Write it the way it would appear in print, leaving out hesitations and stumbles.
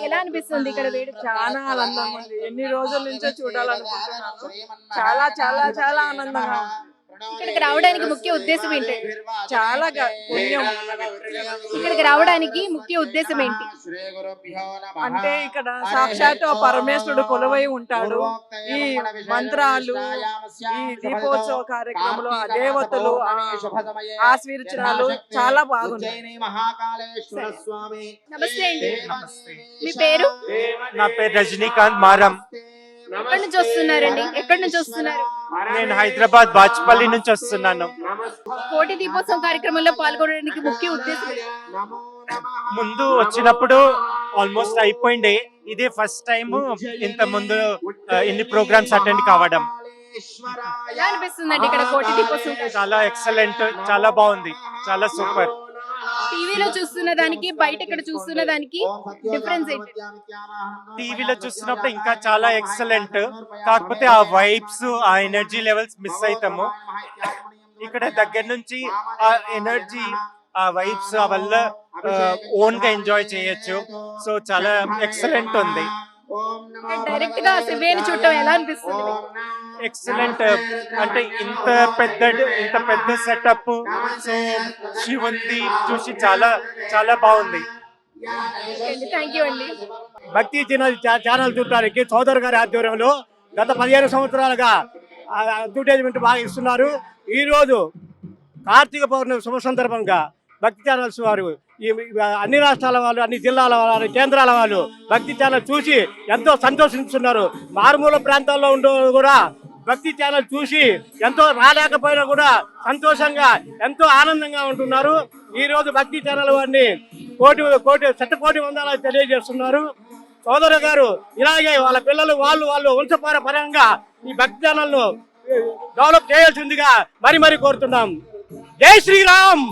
ఎలా అనిపిస్తుంది ఇక్కడ వేడుక? చాలా ఆనందంగా ఉంది. ఎన్ని రోజుల నుంచో చూడాలనుకుంటున్నాను. చాలా చాలా చాలా ఆనందంగా ఉంది. ఇక్కడికి రావడానికి ముఖ్య ఉద్దేశం ఏంటి? చాలా పుణ్యం. ఇక్కడికి రావడానికి ముఖ్య ఉద్దేశం ఏంటి? అంటే ఇక్కడ సాక్షాత్తు ఆ పరమేశ్వరుడు కొలువై ఉంటాడు. ఈ మంత్రాలు, ఈ దీపోత్సవ కార్యక్రమంలో ఆ దేవతలు ఆశీర్వచనాలు చాలా బాగున్నాయి. నమస్తే అండి, మీ పేరు? నా పేరు రజనీకాంత్ మారం. ఎక్కడి నుంచి వస్తున్నారండి? ఎక్కడి నుంచి వస్తున్నారు? నేను హైదరాబాద్ బాచ్పల్లి నుంచి వస్తున్నాను. కోటి దీపోత్సవం కార్యక్రమంలో పాల్గొనడానికి ముఖ్య ఉద్దేశం ఏంటి? ముందు వచ్చినప్పుడు ఆల్మోస్ట్ అయిపోయింది. ఇదే ఫస్ట్ టైం ఇంత ముందు ఇన్ని ప్రోగ్రామ్స్ అటెండ్ కావడం. ఎలా అనిపిస్తుందండి ఇక్కడ కోటి దీపోత్సవం? చాలా ఎక్సలెంట్, చాలా బాగుంది, చాలా సూపర్. టీవీలో చూస్తున్న దానికి బయట ఇక్కడ చూస్తున్న దానికి డిఫరెన్స్ ఏంటి? టీవీలో చూస్తున్నప్పుడు ఇంకా చాలా ఎక్సలెంట్, కాకపోతే ఆ వైబ్స్, ఆ ఎనర్జీ లెవెల్స్ మిస్ అవుతాము. ఇక్కడ దగ్గర నుంచి ఆ ఎనర్జీ, ఆ వైబ్స్ వల్ల ఓన్ గా ఎంజాయ్ చేయొచ్చు. సో చాలా ఎక్సలెంట్ ఉంది. డైరెక్ట్ గా శివేని చూడటం ఎలా అనిపిస్తుంది? ఎక్సలెంట్. అంటే ఇంత పెద్ద సెటప్, సో శివుంది చూసి చాలా చాలా బాగుంది. థ్యాంక్ యూ అండి. భక్తి ఛానల్ చూడటానికి చౌదరి గారి ఆధ్వర్యంలో గత 15 సంవత్సరాలుగా అడ్వర్టైజ్మెంట్ బాగా ఇస్తున్నారు. ఈరోజు కార్తీక పౌర్ణమి శుభ సందర్భంగా భక్తి ఛానల్స్ వారు అన్ని రాష్ట్రాల వాళ్ళు, అన్ని జిల్లాల వాళ్ళు, కేంద్రాల వాళ్ళు భక్తి ఛానల్ చూసి ఎంతో సంతోషిస్తున్నారు. మారుమూల ప్రాంతాల్లో ఉండే కూడా భక్తి ఛానల్ చూసి ఎంతో రాలేకపోయినా కూడా సంతోషంగా, ఎంతో ఆనందంగా ఉంటున్నారు. ఈ రోజు భక్తి ఛానల్ వారిని శతకోటి వందనాలు తెలియజేస్తున్నారు. సోదరు గారు ఇలాగే వాళ్ళ పిల్లలు వాళ్ళు వంశపారంపర్యంగా ఈ భక్తి ఛానల్ ను డెవలప్ చేయాల్సిందిగా మరి కోరుతున్నాం. జై శ్రీరామ్.